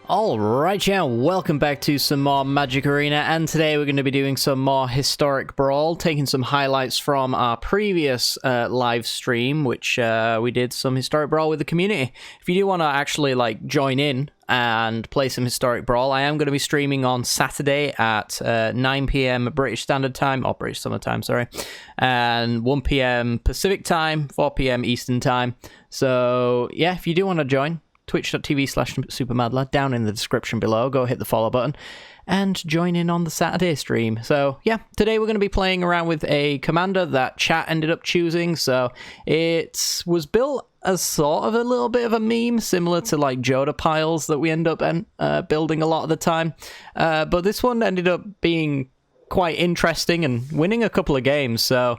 Alright, yeah, welcome back to some more Magic Arena, and today we're going to be doing some more historic Brawl, taking some highlights from our previous live stream, which we did some historic Brawl with the community. If you do want to actually join in and play some historic Brawl, I am going to be streaming on Saturday at 9 PM British Standard Time, or British Summer Time, sorry, and 1 PM Pacific Time, 4 PM Eastern Time. So yeah, if you do want to join, twitch.tv/SuperMadLad, down in the description below. Go hit the follow button and join in on the Saturday stream. So yeah, today we're going to be playing around with a commander that chat ended up choosing. So it was built as sort of a little bit of a meme, similar to like Joda piles that we end up building a lot of the time. But this one ended up being quite interesting and winning a couple of games, so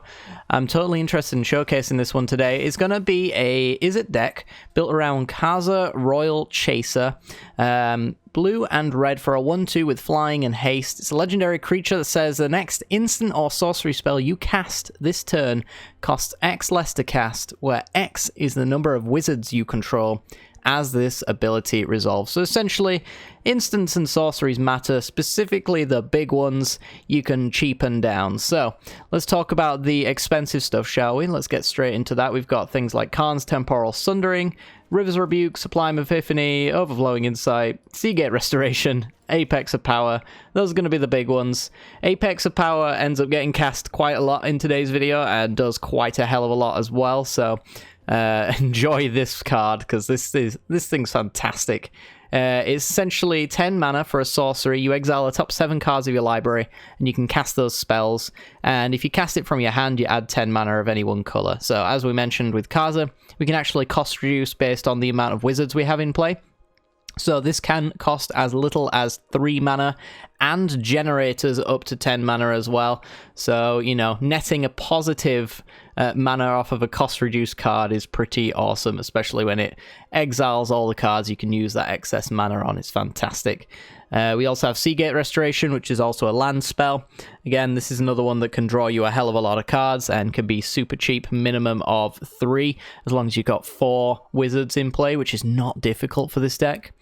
I'm totally interested in showcasing this one today. It's going to be a Izzet deck built around Kaza Roil Chaser, blue and red for a 1/2 with flying and haste. It's a legendary creature that says the next instant or sorcery spell you cast this turn costs X less to cast, where X is the number of wizards you control as this ability resolves. So essentially, instants and sorceries matter, specifically the big ones you can cheapen down. So let's talk about the expensive stuff, shall we? Let's get straight into that. We've got things like Karn's Temporal Sundering, River's Rebuke, Sublime Epiphany, Overflowing Insight, Seagate Restoration, Apex of Power. Those are going to be the big ones. Apex of Power ends up getting cast quite a lot in today's video and does quite a hell of a lot as well, so enjoy this card because this thing's fantastic. It's essentially 10 mana for a sorcery. You exile the top 7 cards of your library and you can cast those spells, and if you cast it from your hand you add 10 mana of any one color. So as we mentioned with Kaza, we can actually cost reduce based on the amount of wizards we have in play. So this can cost as little as 3 mana and generators up to 10 mana as well. So, you know, netting a positive mana off of a cost-reduced card is pretty awesome, especially when it exiles all the cards you can use that excess mana on. It's fantastic. We also have Seagate Restoration, which is also a land spell. Again, this is another one that can draw you a hell of a lot of cards and can be super cheap, minimum of 3, as long as you've got 4 wizards in play, which is not difficult for this deck.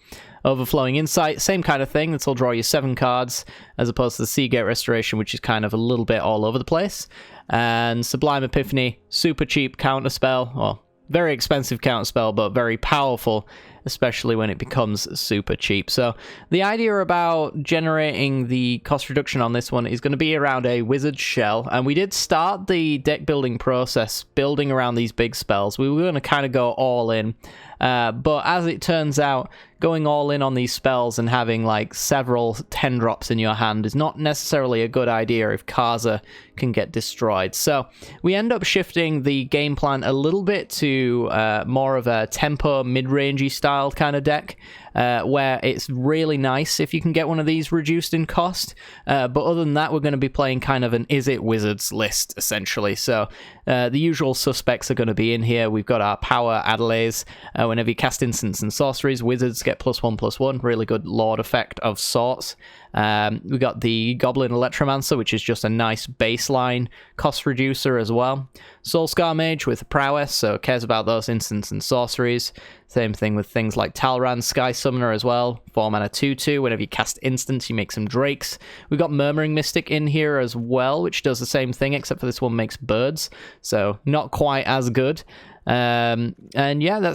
Overflowing Insight, same kind of thing. That'll draw you 7 cards, as opposed to the Seagate Restoration, which is kind of a little bit all over the place. And Sublime Epiphany, super cheap counterspell, well, very expensive counterspell, but very powerful, especially when it becomes super cheap. So the idea about generating the cost reduction on this one is going to be around a wizard shell, and we did start the deck building process building around these big spells. We were going to kind of go all in, but as it turns out, going all in on these spells and having like several 10 drops in your hand is not necessarily a good idea if Kaza can get destroyed. So we end up shifting the game plan a little bit to more of a tempo mid-rangey style kind of deck, where it's really nice if you can get one of these reduced in cost. But other than that, we're going to be playing kind of an Izzet Wizards list, essentially. So the usual suspects are going to be in here. We've got our Power Adelays. Whenever you cast instants and sorceries, wizards get +1/+1. Really good Lord effect of sorts. We got the Goblin Electromancer, which is just a nice baseline cost reducer as well. Soulscar Mage with Prowess, so cares about those instants and sorceries. Same thing with things like Talran Sky Summoner as well. 4 mana 2/2. Whenever you cast instants, you make some Drakes. We've got Murmuring Mystic in here as well, which does the same thing, except for this one makes birds, so not quite as good. And yeah,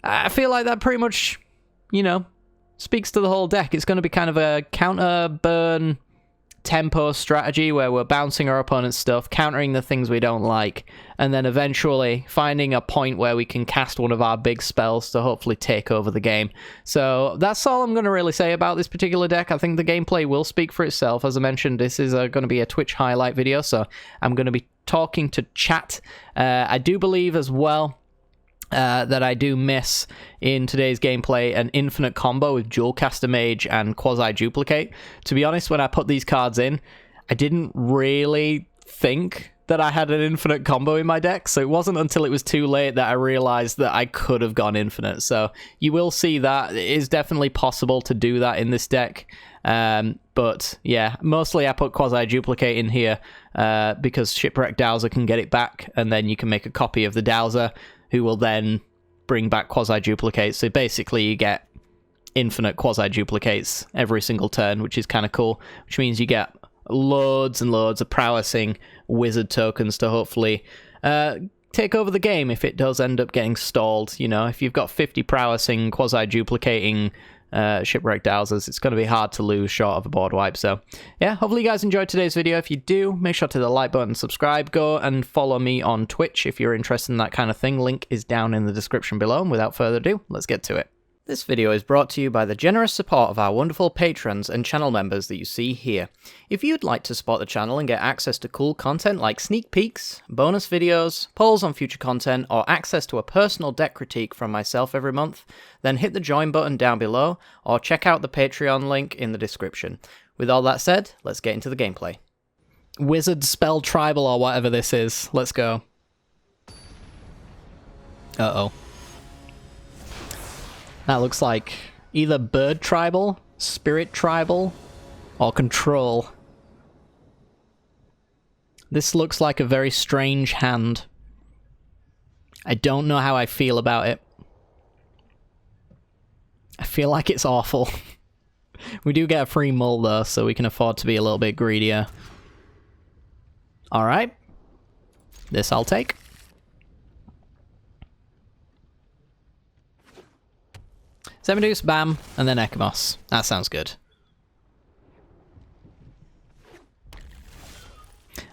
I feel like that pretty much, you know, speaks to the whole deck. It's going to be kind of a counter burn tempo strategy where we're bouncing our opponent's stuff, countering the things we don't like, and then eventually finding a point where we can cast one of our big spells to hopefully take over the game. So that's all I'm going to really say about this particular deck. I think the gameplay will speak for itself. As I mentioned, this is going to be a Twitch highlight video, so I'm going to be talking to chat. I do believe as well that I do miss in today's gameplay an infinite combo with Dualcaster Mage and Quasi Duplicate. To be honest, when I put these cards in, I didn't really think that I had an infinite combo in my deck, so it wasn't until it was too late that I realized that I could have gone infinite. So you will see that it is definitely possible to do that in this deck. But yeah, mostly I put Quasi Duplicate in here because Shipwreck Dowser can get it back, and then you can make a copy of the Dowser, who will then bring back Quasi Duplicate. So basically you get infinite quasi-duplicates every single turn, which is kind of cool, which means you get loads and loads of prowessing wizard tokens to hopefully take over the game if it does end up getting stalled. You know, if you've got 50 prowessing, quasi-duplicating shipwrecked Dowsers, it's going to be hard to lose short of a board wipe. So yeah, hopefully you guys enjoyed today's video. If you do, make sure to hit the like button, subscribe, go and follow me on Twitch if you're interested in that kind of thing. Link is down in the description below, and without further ado, let's get to it. This video is brought to you by the generous support of our wonderful patrons and channel members that you see here. If you'd like to support the channel and get access to cool content like sneak peeks, bonus videos, polls on future content, or access to a personal deck critique from myself every month, then hit the join button down below, or check out the Patreon link in the description. With all that said, let's get into the gameplay. Wizard spell tribal or whatever this is. Let's go. Uh-oh. That looks like either bird tribal, spirit tribal, or control. This looks like a very strange hand. I don't know how I feel about it. I feel like it's awful. We do get a free mull though, so we can afford to be a little bit greedier. Alright. This I'll take. Zemidus, bam, and then Ekamos. That sounds good.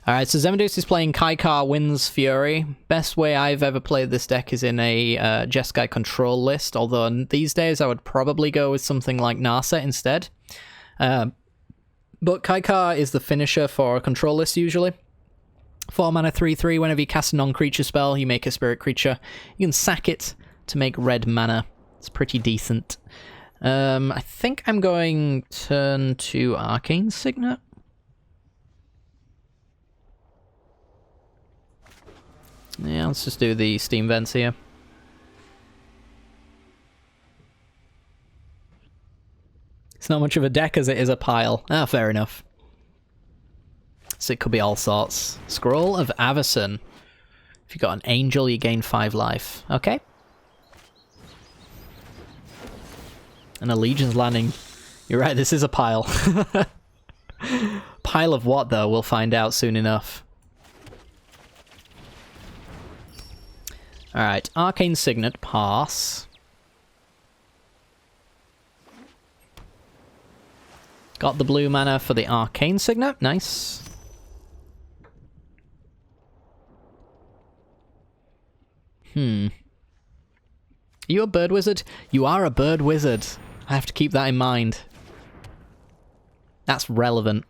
Alright, so Zemidus is playing Kaikar Wins Fury. Best way I've ever played this deck is in a Jeskai control list, although these days I would probably go with something like Narset instead. But Kaikar is the finisher for a control list usually. 4 mana 3/3, whenever you cast a non-creature spell, you make a spirit creature. You can sack it to make red mana. It's pretty decent. I think I'm going turn to Arcane Signet. Yeah, let's just do the Steam Vents here. It's not much of a deck as it is a pile. Ah, fair enough. So it could be all sorts. Scroll of Avacyn. If you've got an angel, you gain 5 life. Okay. An Allegiance Landing. You're right, this is a pile. Pile of what, though? We'll find out soon enough. Alright, Arcane Signet, pass. Got the blue mana for the Arcane Signet, nice. Are you a bird wizard? You are a bird wizard. I have to keep that in mind. That's relevant.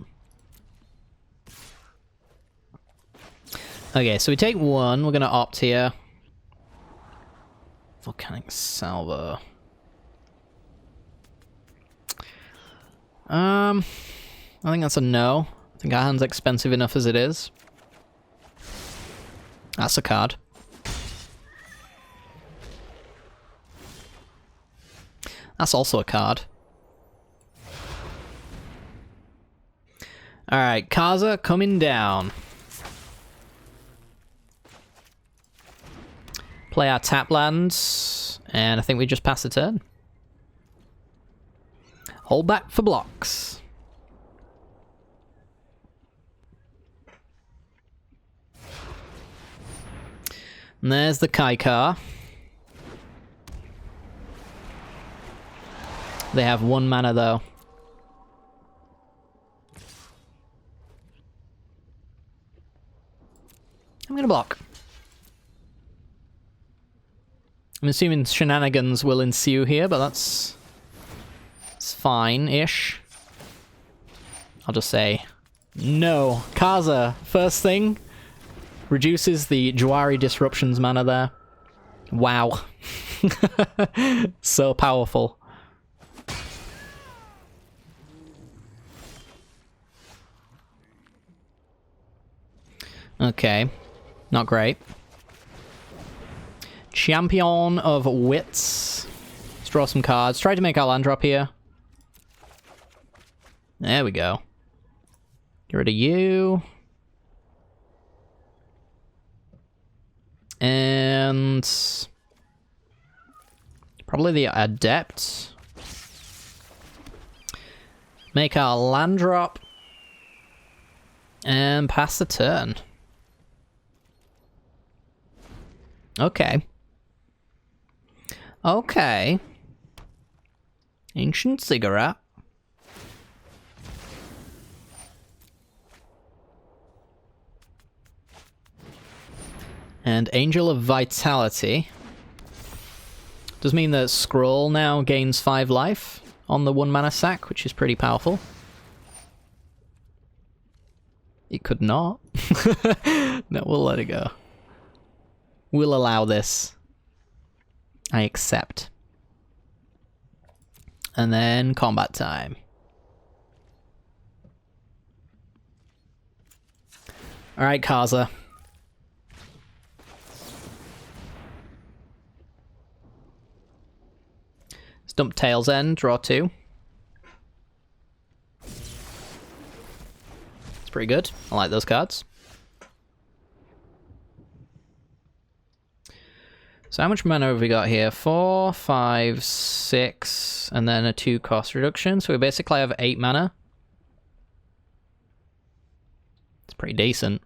Okay, so we take 1. We're going to opt here. Volcanic Salvo. I think that's a no. I think our hand's expensive enough as it is. That's a card. That's also a card. Alright, Kaza coming down. Play our tap lands, and I think we just pass the turn. Hold back for blocks. And there's the Kaikar. They have 1 mana though. I'm gonna block. I'm assuming shenanigans will ensue here, but it's fine-ish. I'll just say no. Kaza, first thing, reduces the Jwari Disruptions mana there. Wow. So powerful. Okay, not great. Champion of Wits. Let's draw some cards. Try to make our land drop here. There we go. Get rid of you. And probably the Adept. Make our land drop. And pass the turn. Okay. Okay. Ancient cigarette. And Angel of Vitality. Does mean that Scroll now gains 5 life on the 1 mana sack, which is pretty powerful. It could not. No, we'll let it go. We'll allow this. I accept. And then combat time. Alright, Kaza. Let's dump Tail's End, draw 2. It's pretty good. I like those cards. So how much mana have we got here? 4, 5, 6, and then a 2 cost reduction. So we basically have 8 mana. It's pretty decent.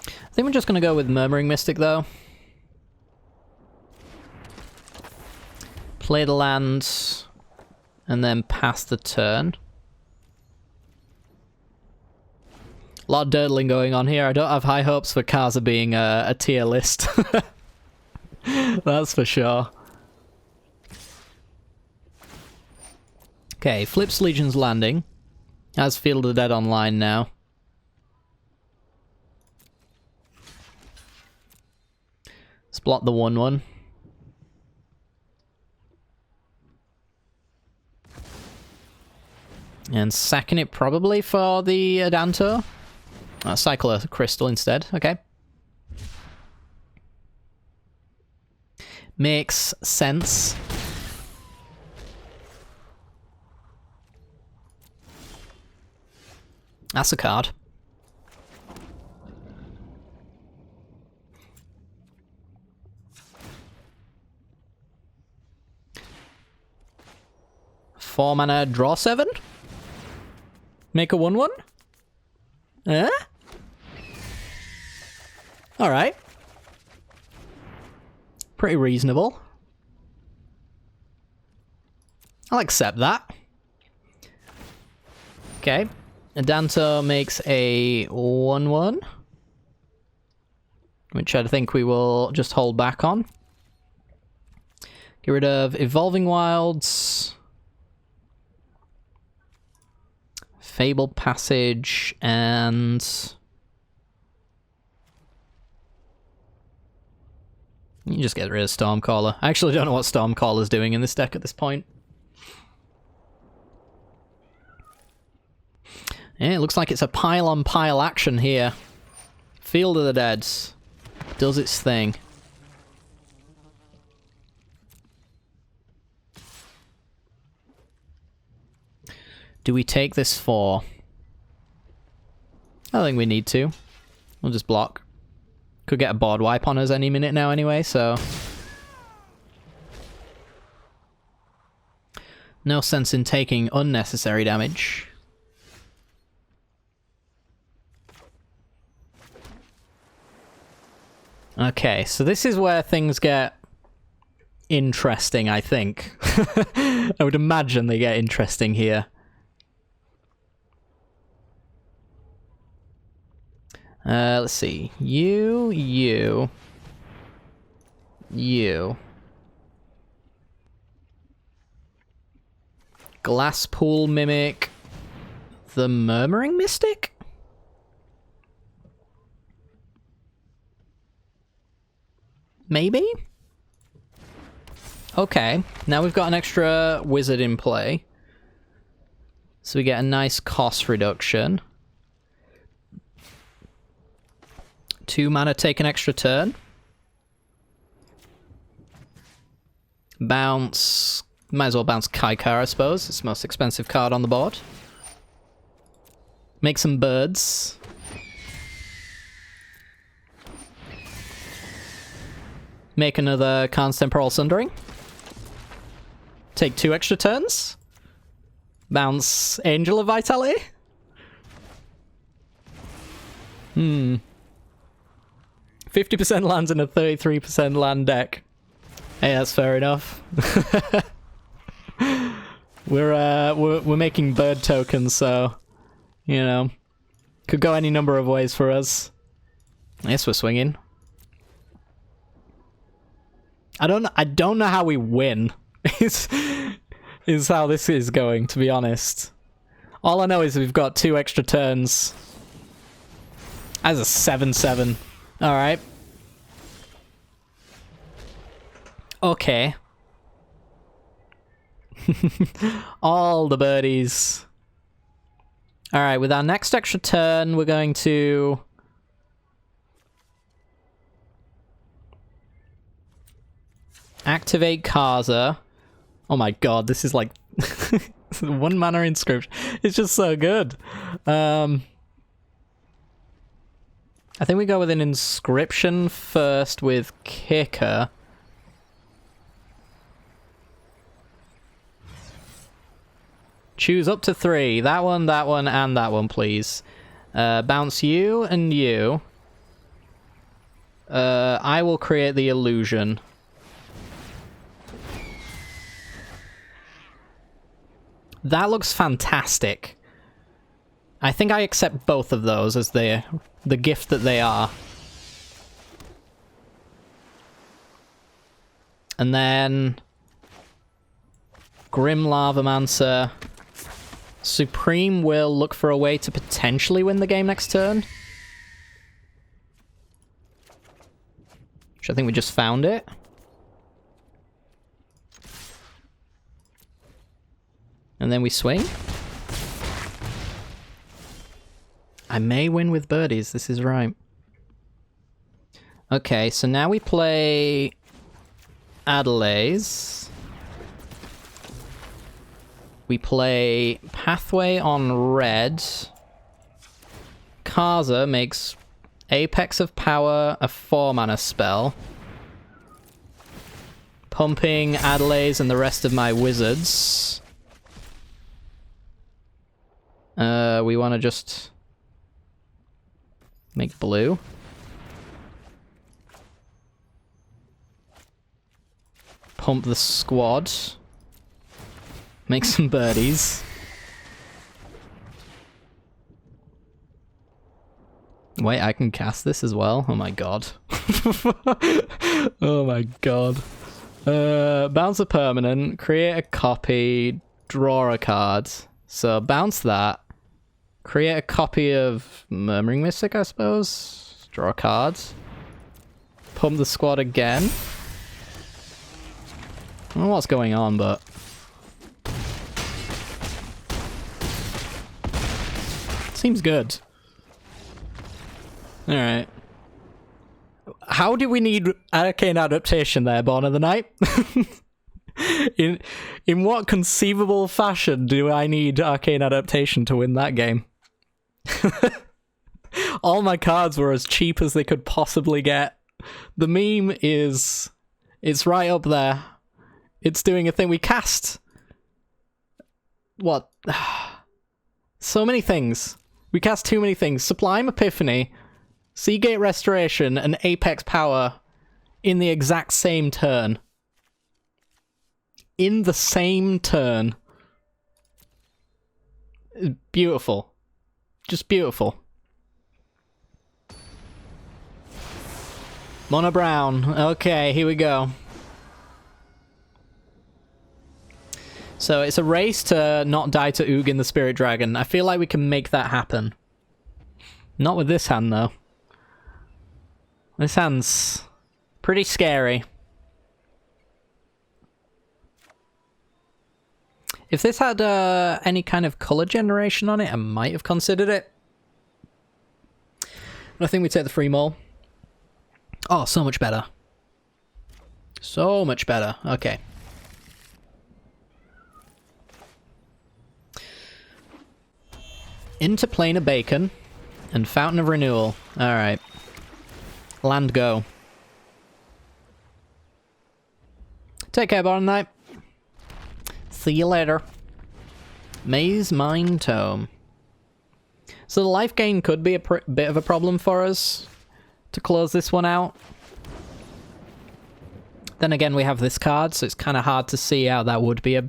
I think we're just going to go with Murmuring Mystic, though. Play the land, and then pass the turn. A lot of durdling going on here. I don't have high hopes for Kaza being a tier list. That's for sure. Okay, flips Legion's Landing. Has Field of the Dead online now. Let's block the 1/1. And sacking it probably for the Adanto. Cycle a crystal instead. Okay. Makes sense. That's a card. Four mana, draw 7? Make a 1/1? Eh? Alright. Pretty reasonable. I'll accept that. Okay. Adanto makes a 1/1. Which I think we will just hold back on. Get rid of Evolving Wilds. Fabled Passage, and... you just get rid of Stormcaller. I actually don't know what Stormcaller's doing in this deck at this point. Yeah, it looks like it's a pile-on-pile action here. Field of the Dead does its thing. Do we take this 4? I don't think we need to. We'll just block. Could get a board wipe on us any minute now anyway, so... no sense in taking unnecessary damage. Okay, so this is where things get interesting, I think. I would imagine they get interesting here. Let's see. You. Glasspool Mimic. The Murmuring Mystic? Maybe? Okay, now we've got an extra wizard in play. So we get a nice cost reduction. 2 mana, take an extra turn. Bounce. Might as well bounce Kaikar, I suppose. It's the most expensive card on the board. Make some birds. Make another Khan's Temporal Sundering. Take 2 extra turns. Bounce Angel of Vitality. 50% lands in a 33% land deck. Hey, that's fair enough. We're making bird tokens, so you know, could go any number of ways for us. Yes, we're swinging. I don't know how we win. is how this is going, to be honest. All I know is we've got 2 extra turns. As a 7/7. Alright. Okay. All the birdies. Alright, with our next extra turn, we're going to... activate Kaza. Oh my god, this is like... 1 mana inscription. It's just so good. I think we go with an inscription first with Kicker. Choose up to 3. That one, and that one, please. Bounce you and you. I will create the illusion. That looks fantastic. I think I accept both of those as the gift that they are. And then... Grim Lavamancer. Supreme will look for a way to potentially win the game next turn. Which I think we just found it. And then we swing. I may win with birdies, this is right. Okay, so now we play... Adelaise. We play Pathway on red. Kaza makes Apex of Power a 4-mana spell. Pumping Adelaise and the rest of my wizards. We want to just... make blue. Pump the squad. Make some birdies. Wait, I can cast this as well? Oh my god. Oh my god. Bounce a permanent, create a copy, draw a card. So bounce that. Create a copy of Murmuring Mystic, I suppose. Draw a card. Pump the squad again. I don't know what's going on, but... seems good. Alright. How do we need Arcane Adaptation there, Born of the Night? In what conceivable fashion do I need Arcane Adaptation to win that game? All my cards were as cheap as they could possibly get. The meme is... it's right up there. It's doing a thing. We cast... what? So many things. We cast too many things. Sublime Epiphany, Seagate Restoration, and Apex Power in the exact same turn. In the same turn. Beautiful. Just beautiful. Mono Brown. Okay, here we go. So it's a race to not die to Ugin the Spirit Dragon. I feel like we can make that happen. Not with this hand, though. This hand's pretty scary. If this had any kind of color generation on it, I might have considered it. But I think we take the free mole. Oh, so much better. So much better. Okay. Into Planar Bacon and Fountain of Renewal. Alright. Land go. Take care, Bottom Knight. See you later. Maze Mine Tome. So the life gain could be a bit of a problem for us to close this one out. Then again, we have this card, so it's kind of hard to see how that would be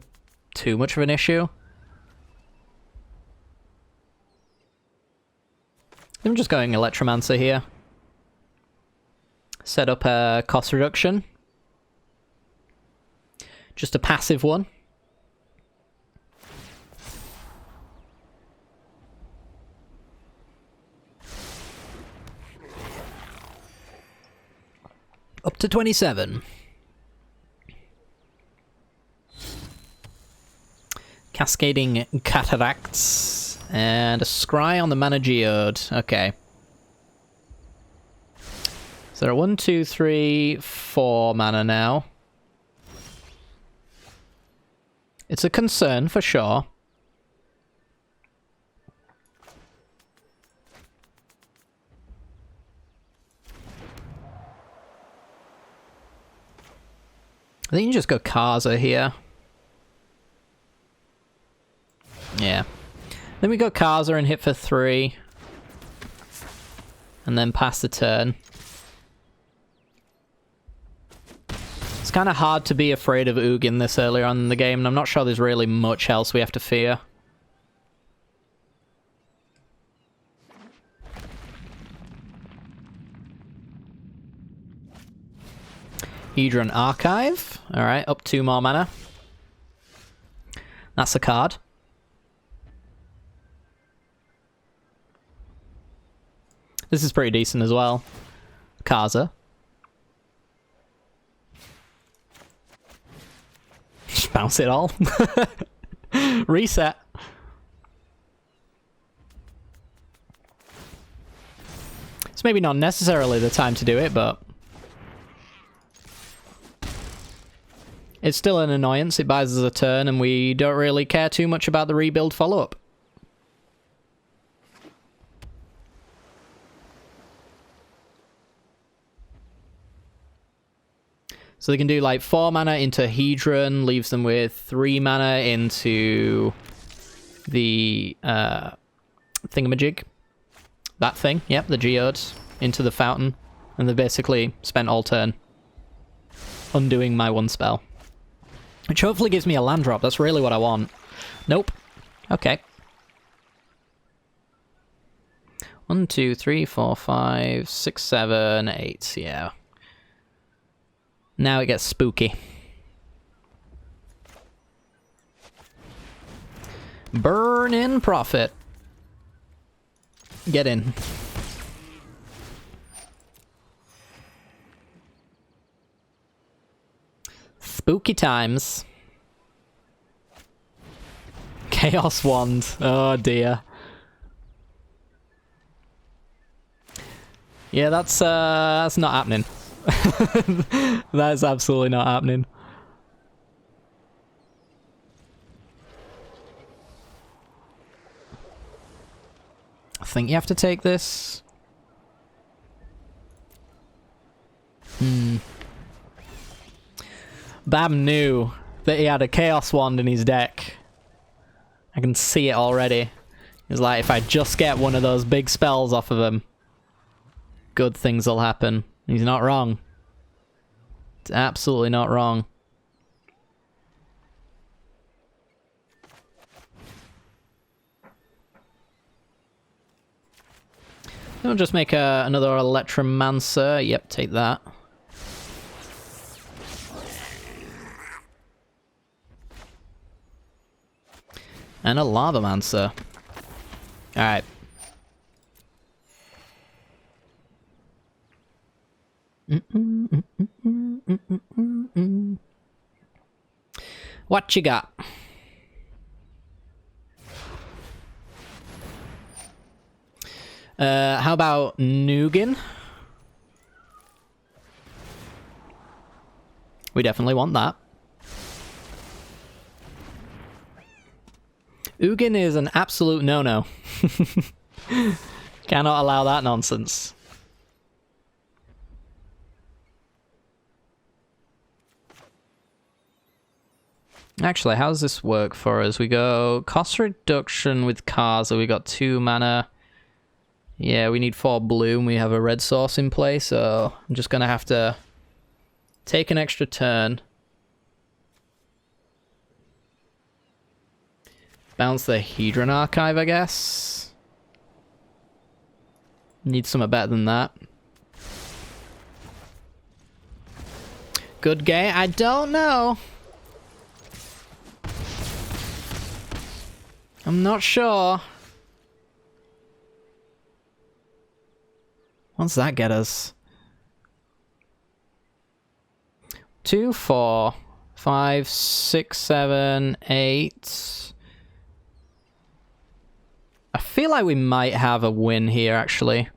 too much of an issue. I'm just going Electromancer here. Set up a cost reduction. Just a passive one. Up to 27. Cascading Cataracts. And a Scry on the Mana Geode. Okay. So there are 1, 2, 3, 4 mana now. It's a concern for sure. I think you can just go Kaza here. Yeah. Then we go Kaza and hit for 3. And then pass the turn. It's kind of hard to be afraid of Ugin this earlier on in the game, and I'm not sure there's really much else we have to fear. Hedron Archive. Alright, up 2 more mana. That's a card. This is pretty decent as well. Kaza. Just bounce it all. Reset. It's maybe not necessarily the time to do it, but it's still an annoyance. It buys us a turn, and we don't really care too much about the rebuild follow-up. So they can do like 4 mana into Hedron, leaves them with 3 mana into the thingamajig. That thing, yep, the Geode, into the Fountain. And they basically spent all turn undoing my 1 spell. Which hopefully gives me a land drop, that's really what I want. Nope. Okay. 1, 2, 3, 4, 5, 6, 7, 8, yeah. Now it gets spooky. Burn in profit. Get in. Spooky times. Chaos Wand. Oh dear. Yeah, that's not happening. That's absolutely not happening. I think you have to take this. Bam knew that he had a Chaos Wand in his deck. I can see it already. He's like, if I just get one of those big spells off of him, good things will happen. He's not wrong. It's absolutely not wrong. We'll just make another Electromancer. Yep, take that. And a Lavamancer. Alright. What you got? How about Nugan? We definitely want that. Ugin is an absolute no-no. Cannot allow that nonsense. Actually, how does this work for us? We go cost reduction with Kaza. We got 2 mana. Yeah, we need 4 blue and we have a red source in play, so I'm just going to have to take an extra turn. Bounce the Hedron Archive, I guess. Need something better than that. Good game? I don't know. I'm not sure. What's that get us? 2, 4, 5, 6, 7, 8. I feel like we might have a win here, actually.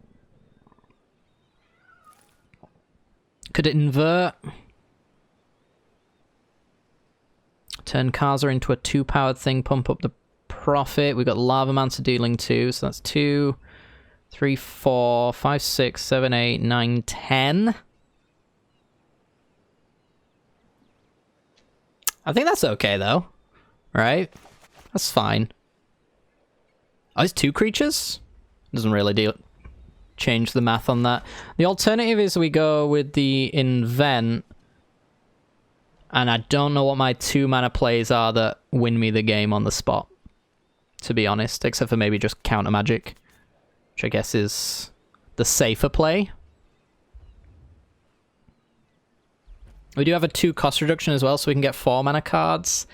Could it invert? Turn Kaza into a 2-powered thing, pump up the profit. We've got Lava Mancer dealing 2, so that's 2, 3, 4, 5, 6, 7, 8, 9, 10. I think that's okay, though. Right? That's fine. Oh, it's 2 creatures? Doesn't really change the math on that. The alternative is we go with the Invent. And I don't know what my 2 mana plays are that win me the game on the spot, to be honest, except for maybe just counter magic, which I guess is the safer play. We do have a 2 cost reduction as well, so we can get 4 mana cards.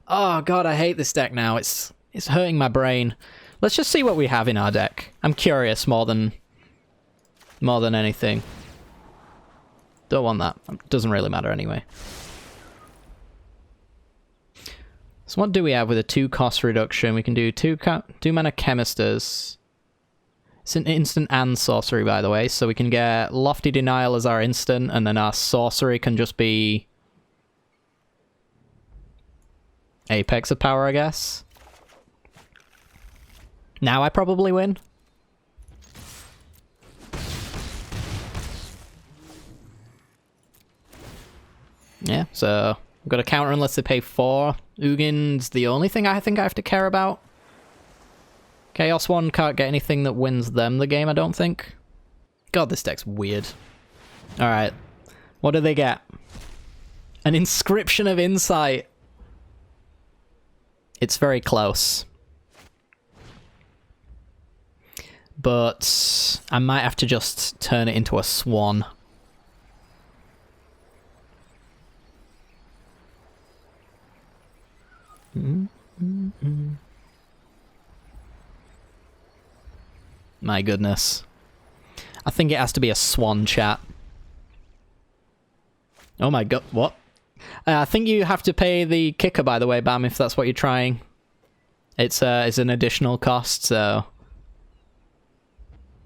Oh god, I hate this deck now. It's hurting my brain. Let's just see what we have in our deck. I'm curious more than anything. Don't want that. Doesn't really matter anyway. So what do we have with a 2 cost reduction? We can do 2 mana Chemisters. It's an instant and sorcery, by the way, so we can get Lofty Denial as our instant, and then our sorcery can just be Apex of Power, I guess. Now I probably win. Yeah, so we've got a counter unless they pay 4. Ugin's the only thing I think I have to care about. Chaos 1 can't get anything that wins them the game, I don't think. God, this deck's weird. Alright. What do they get? An Inscription of Insight. It's very close. But I might have to just turn it into a swan. My goodness. I think it has to be a swan, chat. Oh my god, what? I think you have to pay the kicker, by the way, Bam, if that's what you're trying. It's an additional cost, so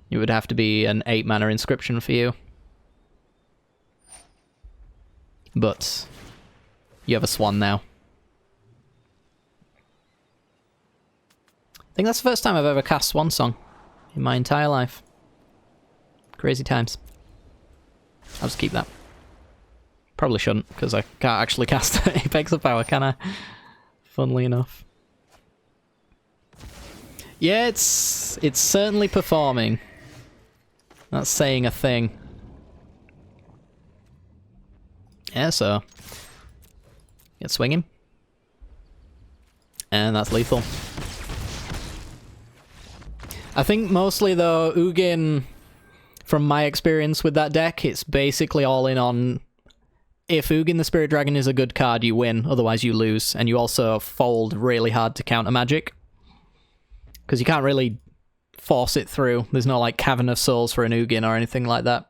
it would have to be an 8 mana inscription for you. But you have a swan now. I think that's the first time I've ever cast Swan Song in my entire life. Crazy times. I'll just keep that. Probably shouldn't, because I can't actually cast Apex of Power, can I? Funnily enough. Yeah, it's certainly performing. That's saying a thing. Yeah, so get swinging. And that's lethal. I think mostly, though, Ugin, from my experience with that deck, it's basically all in on if Ugin the Spirit Dragon is a good card, you win, otherwise you lose. And you also fold really hard to counter magic. Because you can't really force it through. There's no, like, Cavern of Souls for an Ugin or anything like that.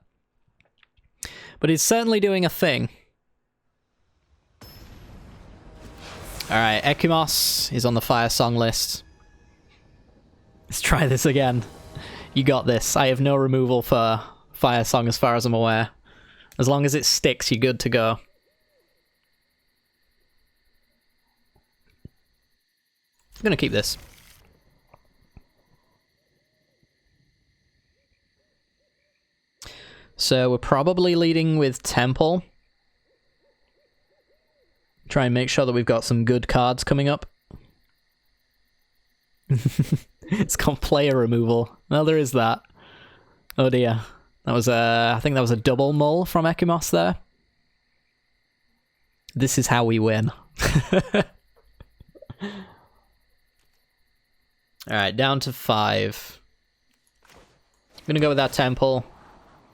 But it's certainly doing a thing. Alright, Ekimos is on the Fire Song list. Let's try this again. You got this. I have no removal for Fire Song as far as I'm aware. As long as it sticks, you're good to go. I'm gonna keep this. So we're probably leading with Temple. Try and make sure that we've got some good cards coming up. It's called player removal. Well, there is that. Oh dear. That was a... I think that was a double mull from Ekimos there. This is how we win. Alright, down to 5. I'm gonna go with that temple.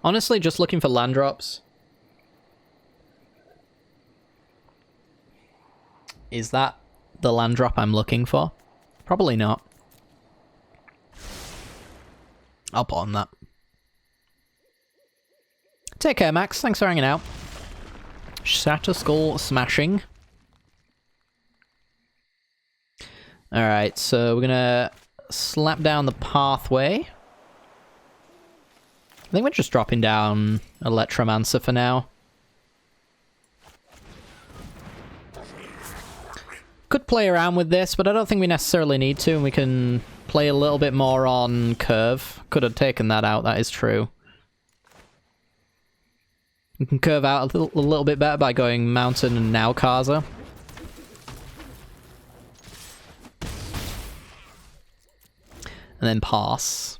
Honestly, just looking for land drops. Is that the land drop I'm looking for? Probably not. I'll put on that. Take care, Max. Thanks for hanging out. Shatter Skull smashing. Alright, so we're gonna slap down the pathway. I think we're just dropping down Electromancer for now. Could play around with this, but I don't think we necessarily need to, and we can play a little bit more on curve. Could have taken that out, that is true. We can curve out a little bit better by going Mountain and now Kaza. And then pass.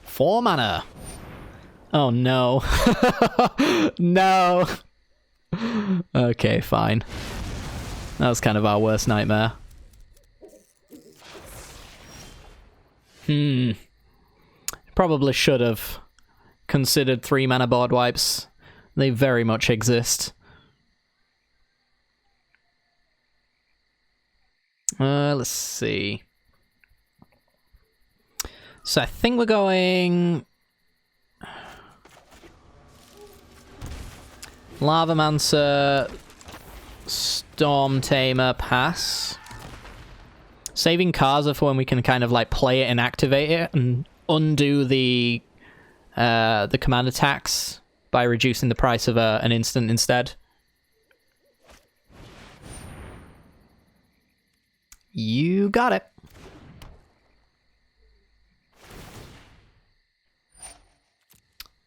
4 mana. Oh no. No. Okay, fine. That was kind of our worst nightmare. Probably should have considered 3 mana board wipes. They very much exist. Let's see. So I think we're going... Lavamancer, Storm Tamer, pass. Saving Kaza for when we can kind of like play it and activate it and undo the command attacks by reducing the price of an instant instead. You got it.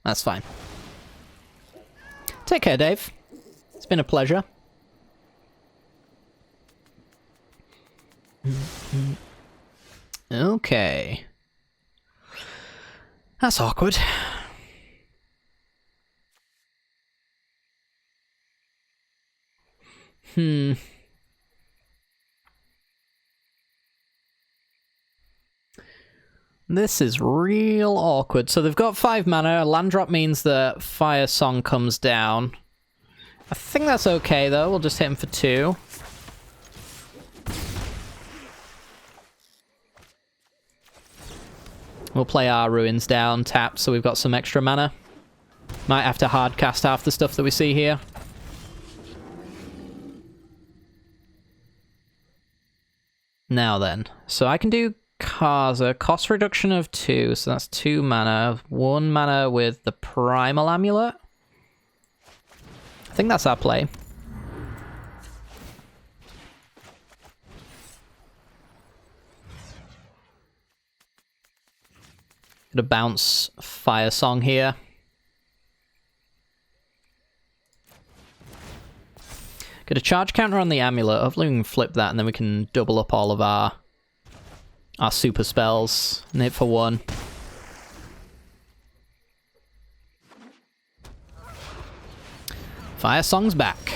That's fine. Take care, Dave. It's been a pleasure. Okay. That's awkward. This is real awkward. So they've got 5 mana. A land drop means that Fire Song comes down. I think that's okay, though. We'll just hit him for 2. We'll play our Ruins down, tap, so we've got some extra mana. Might have to hard cast half the stuff that we see here. Now then. So I can do Kaza, cost reduction of 2, so that's 2 mana. 1 mana with the Primal Amulet. I think that's our play. Gonna bounce Fire Song here. Get a charge counter on the amulet. Hopefully we can flip that and then we can double up all of our super spells and hit for 1. Fire Song's back.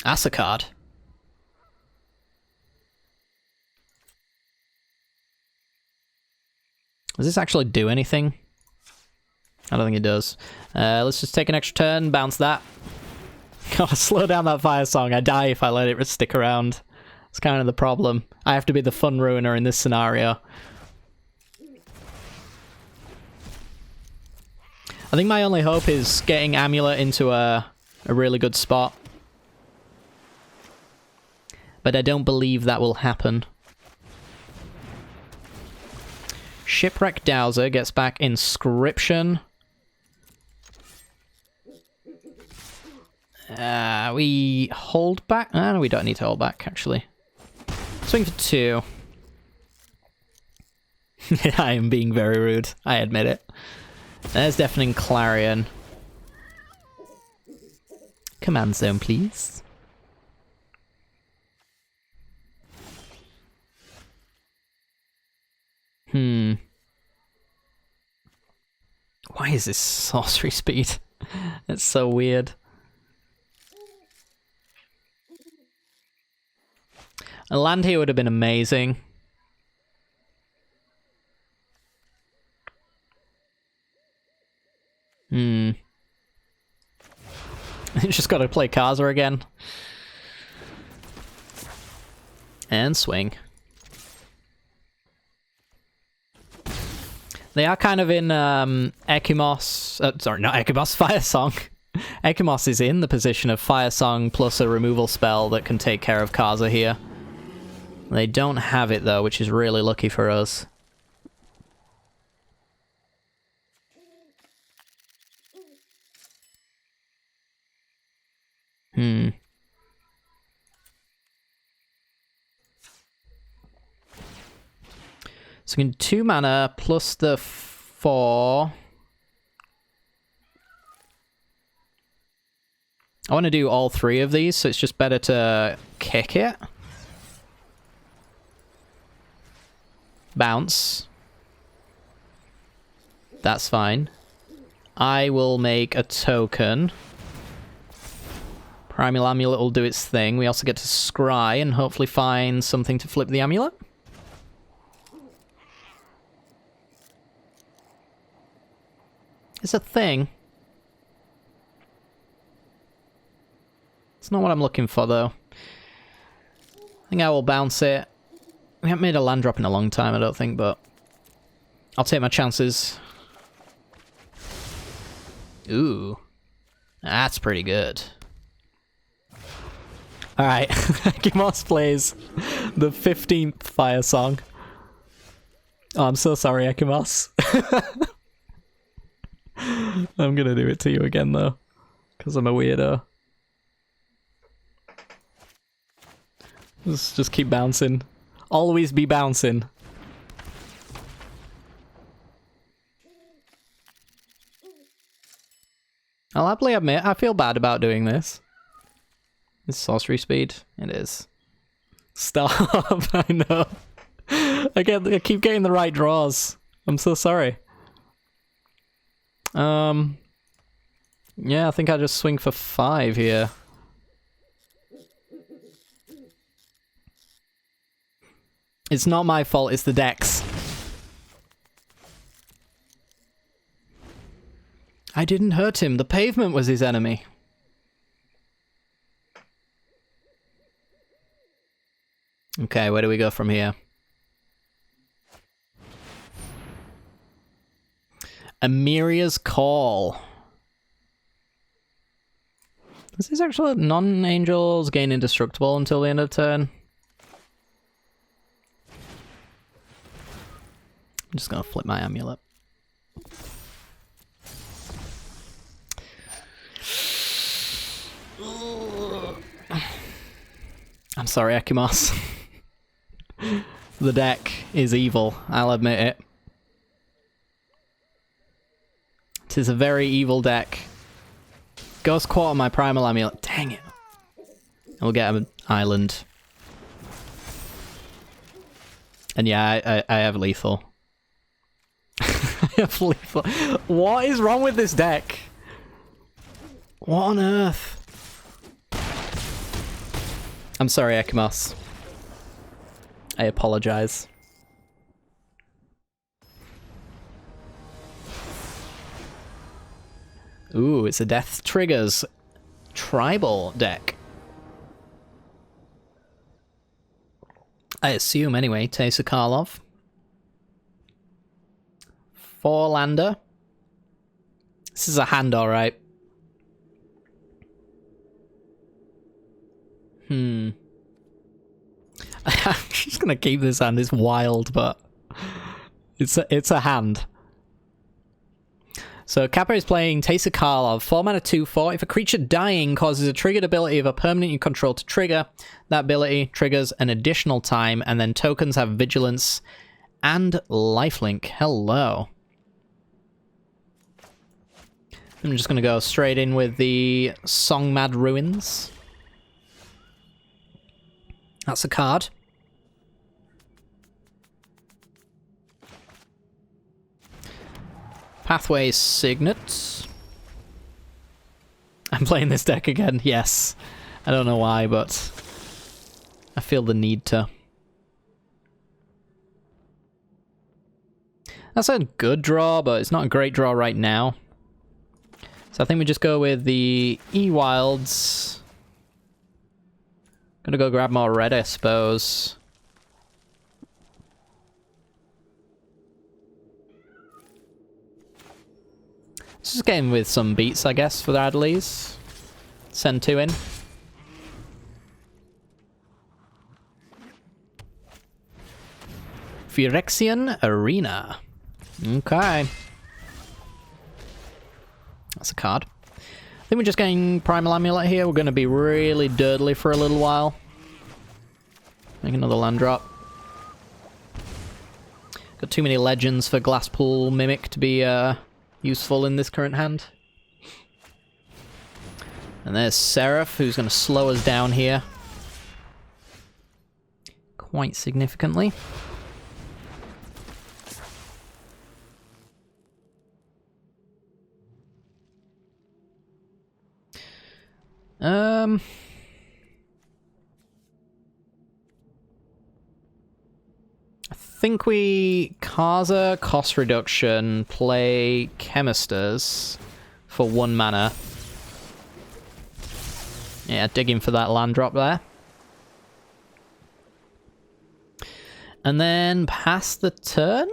That's a card. Does this actually do anything? I don't think it does. Let's just take an extra turn, bounce that. Gotta slow down that Fire Song. I die if I let it stick around. It's kind of the problem. I have to be the fun ruiner in this scenario. I think my only hope is getting Amulet into a really good spot. But I don't believe that will happen. Shipwreck Dowser gets back Inscription. We hold back? No, we don't need to hold back, actually. Swing for 2. I am being very rude. I admit it. There's Deafening Clarion. command zone, please. Why is this sorcery speed? It's so weird. A land here would have been amazing. Just gotta play Kaza again. And swing. They are kind of in Ekimos... sorry, not Ekimos, Fire Song. Ekimos is in the position of Fire Song plus a removal spell that can take care of Kaza here. They don't have it though, which is really lucky for us. So we can 2 mana plus the 4. I want to do all 3 of these, so it's just better to kick it. Bounce. That's fine. I will make a token. Primal Amulet will do its thing. We also get to scry and hopefully find something to flip the amulet. It's a thing. It's not what I'm looking for, though. I think I will bounce it. We haven't made a land drop in a long time, I don't think, but I'll take my chances. Ooh. That's pretty good. Alright, Ekimos plays the 15th Fire Song. Oh, I'm so sorry, Ekimos. I'm gonna do it to you again, though, because I'm a weirdo. Just keep bouncing. Always be bouncing. I'll happily admit, I feel bad about doing this. It's sorcery speed. It is. Stop. I know. I keep getting the right draws. I'm so sorry. Yeah, I think I just swing for 5 here. It's not my fault, it's the deck's. I didn't hurt him, the pavement was his enemy. Okay, where do we go from here? Amiria's Call. Is this actually non-angels gain indestructible until the end of turn? I'm just gonna flip my amulet. I'm sorry, Ekimos. The deck is evil, I'll admit it. It is a very evil deck. Ghost Quarter my Primal Amulet. Dang it. We'll get an island. And yeah, I have lethal. I have lethal. What is wrong with this deck? What on earth? I'm sorry, Ekimos. I apologize. Ooh, it's a Death Triggers tribal deck. I assume, anyway. Teysa Karlov. 4-lander. This is a hand, alright. I'm just gonna keep this hand. It's wild, but it's a hand. So Kappa is playing Teysa Karlov, 4 mana 2/4. If a creature dying causes a triggered ability of a permanent you control to trigger, that ability triggers an additional time, and then tokens have vigilance and lifelink. Hello. I'm just going to go straight in with the Songmad Ruins. That's a card. Pathway Signet. I'm playing this deck again, yes. I don't know why, but I feel the need to. That's a good draw, but it's not a great draw right now. So I think we just go with the E-Wilds. Gonna go grab more red, I suppose. Just getting with some beats, I guess, for the Adleys. Send 2 in. Phyrexian Arena. Okay. That's a card. I think we're just getting Primal Amulet here. We're going to be really dirtly for a little while. Make another land drop. Got too many legends for Glasspool Mimic to be useful in this current hand. And there's Seraph, who's going to slow us down here. Quite significantly. I think we Kaza cost reduction, play Chemisters for 1 mana. Yeah, digging for that land drop there. And then pass the turn?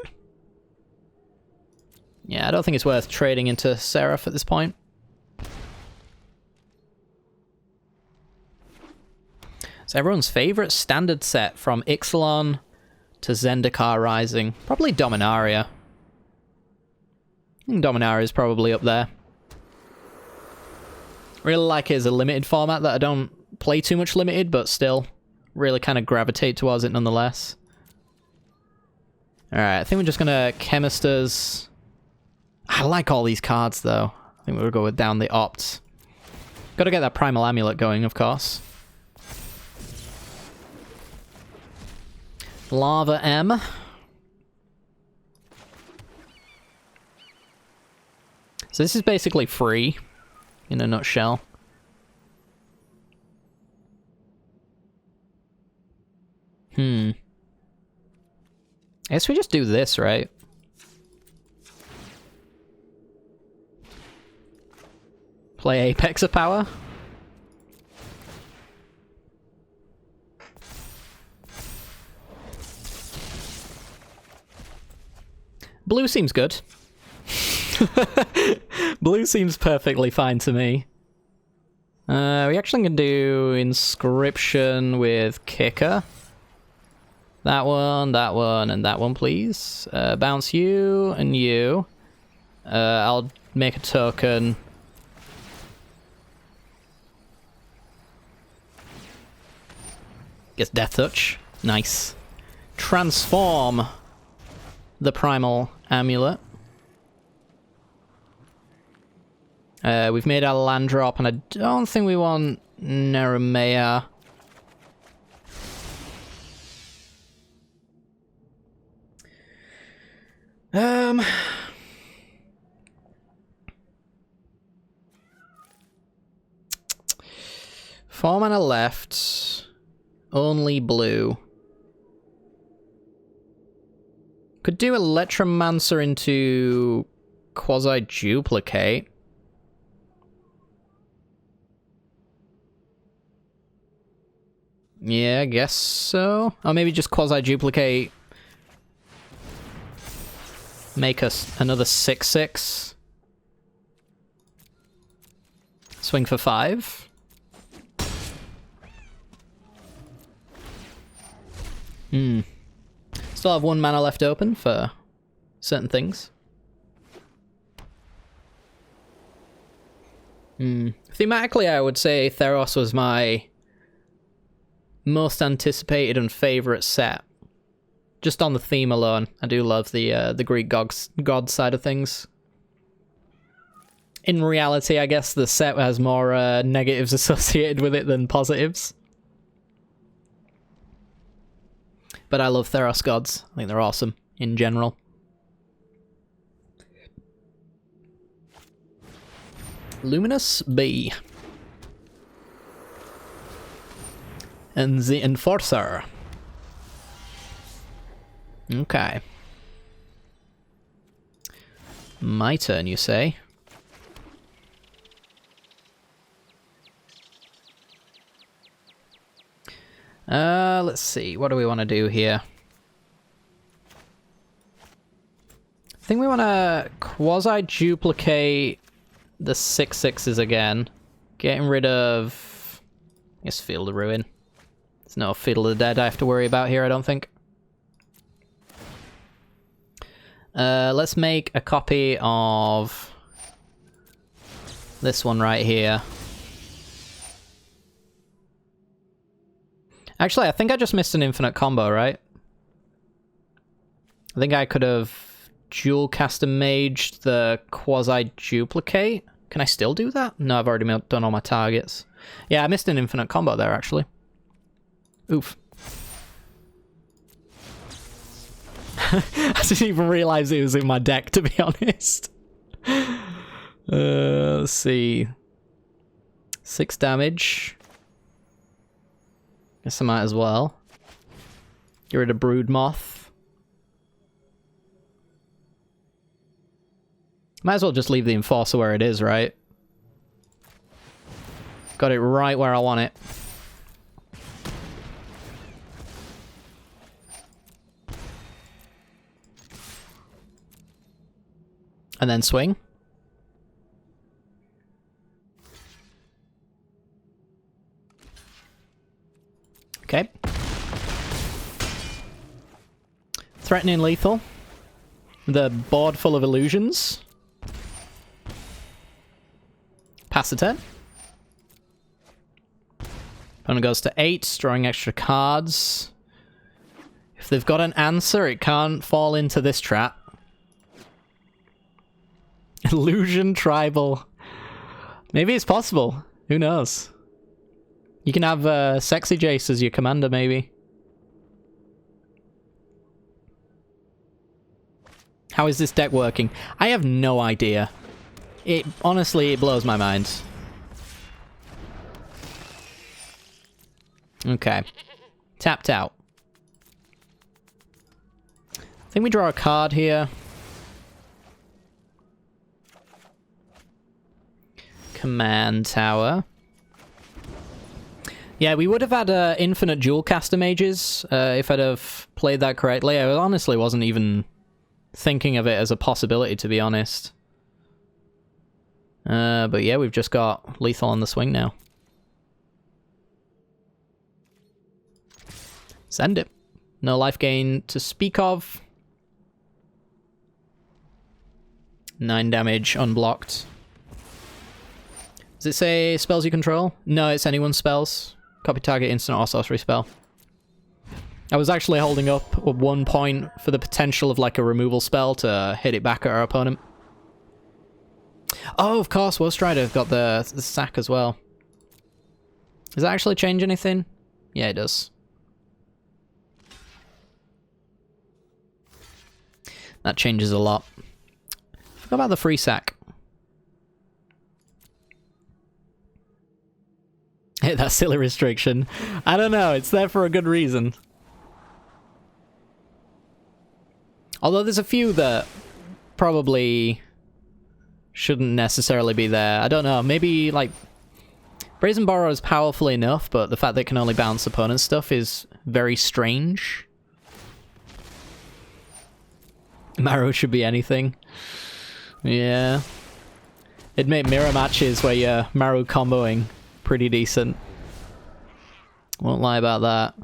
Yeah, I don't think it's worth trading into Seraph at this point. It's everyone's favorite standard set from Ixalan to Zendikar Rising. Probably Dominaria. I think Dominaria is probably up there. Really like it as a limited format that I don't play too much limited, but still really kind of gravitate towards it nonetheless. Alright, I think we're just gonna Chemisters. I like all these cards though. I think we'll go with down the Opt. Gotta get that Primal Amulet going, of course. Lava M. So this is basically free, in a nutshell. I guess we just do this, right? Play Apex of Power. Blue seems good. Blue seems perfectly fine to me. We actually can do Inscription with Kicker. That one, and that one, please. Bounce you and you. I'll make a token. Gets Death Touch. Nice. Transform the Primal Amulet. We've made our land drop, and I don't think we want Neremea. Four mana left. Only blue. Could do Electromancer into Quasi-Duplicate. Yeah, I guess so. Or maybe just Quasi-Duplicate. Make us another 6/6. Swing for 5. Still have 1 mana left open for certain things. Thematically, I would say Theros was my most anticipated and favorite set. Just on the theme alone, I do love the Greek god side of things. In reality, I guess the set has more negatives associated with it than positives. But I love Theros Gods. I think they're awesome in general. Luminous B. And the Enforcer. Okay. My turn, you say? Let's see. What do we want to do here? I think we want to quasi-duplicate the 6/6s again. Getting rid of... I guess Field of Ruin. There's no Field of the Dead I have to worry about here, I don't think. Let's make a copy of this one right here. Actually, I think I just missed an infinite combo, right? I think I could have dual cast and maged the quasi-duplicate. Can I still do that? No, I've already done all my targets. Yeah, I missed an infinite combo there, actually. Oof. I didn't even realize it was in my deck, to be honest. Let's see. 6 damage. Guess I might as well. Get rid of Broodmoth. Might as well just leave the Enforcer where it is, right? Got it right where I want it. And then swing. Okay. Threatening lethal. The board full of illusions. Pass the turn. Opponent goes to 8, drawing extra cards. If they've got an answer, it can't fall into this trap. Illusion Tribal. Maybe it's possible. Who knows? You can have Sexy Jace as your commander, maybe. How is this deck working? I have no idea. Honestly, it blows my mind. Okay. Tapped out. I think we draw a card here. Command Tower. Yeah, we would have had infinite dual caster mages if I'd have played that correctly. I honestly wasn't even thinking of it as a possibility, to be honest. But yeah, we've just got lethal on the swing now. Send it. No life gain to speak of. 9 damage unblocked. Does it say spells you control? No, it's anyone's spells. Copy target instant or sorcery spell. I was actually holding up at 1 point for the potential of like a removal spell to hit it back at our opponent. Oh, of course, Woe Strider got the sack as well. Does that actually change anything? Yeah, it does. That changes a lot. Forgot about the free sack. Hit that silly restriction. I don't know, it's there for a good reason. Although there's a few that probably shouldn't necessarily be there. I don't know, maybe like Brazen Borrow is powerful enough, but the fact that it can only bounce opponent stuff is very strange. Marrow should be anything. Yeah. It'd make mirror matches where you're Marrow comboing pretty decent. Won't lie about that.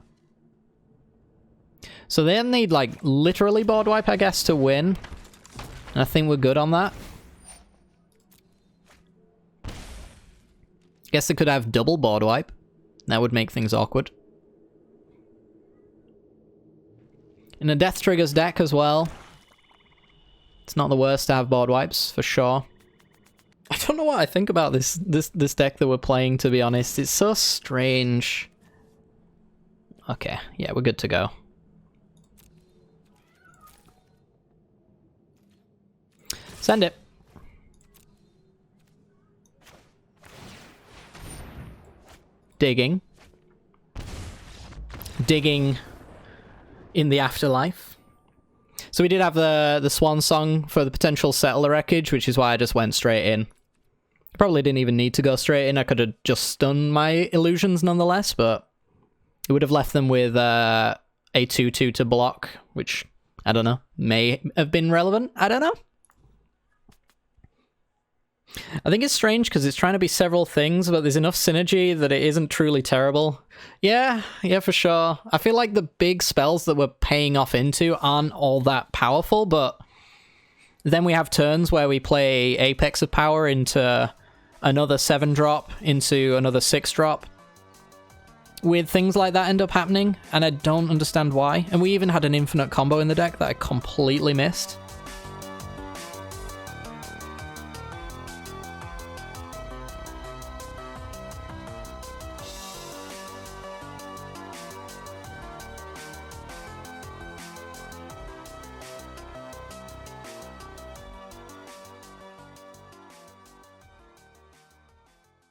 So they need, like, literally board wipe, I guess, to win. And I think we're good on that. Guess they could have double board wipe. That would make things awkward. In a Death Triggers deck as well. It's not the worst to have board wipes, for sure. don't know what I think about this deck that we're playing, to be honest. It's so strange. Okay, yeah, we're good to go. Send it. Digging. Digging in the afterlife. So we did have the swan song for the potential settler wreckage, which is why I just went straight in. Probably didn't even need to go straight in. I could have just stunned my illusions nonetheless, but it would have left them with a 2/2 to block, which, I don't know, may have been relevant. I don't know. I think it's strange because it's trying to be several things, but there's enough synergy that it isn't truly terrible. Yeah, for sure. I feel like the big spells that we're paying off into aren't all that powerful, but then we have turns where we play Apex of Power into another 7-drop, into another 6-drop. Weird things like that end up happening, and I don't understand why. And we even had an infinite combo in the deck that I completely missed.